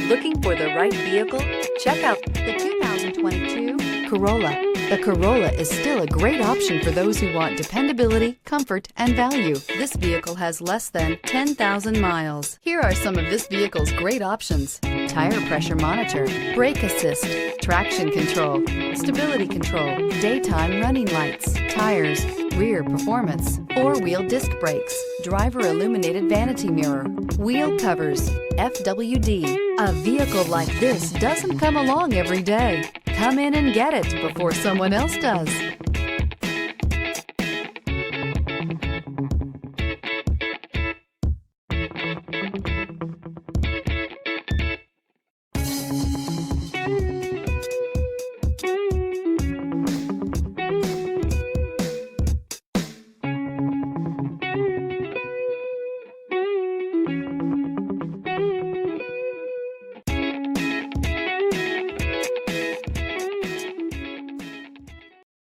Looking for the right vehicle? Check out the 2022 Corolla. The Corolla is still a great option for those who want dependability, comfort, and value. This vehicle has less than 10,000 miles. Here are some of this vehicle's great options: tire pressure monitor, brake assist, traction control, stability control, daytime running lights, tires, rear performance, four-wheel disc brakes, driver illuminated vanity mirror, wheel covers, FWD. A vehicle like this doesn't come along every day. Come in and get it before someone else does.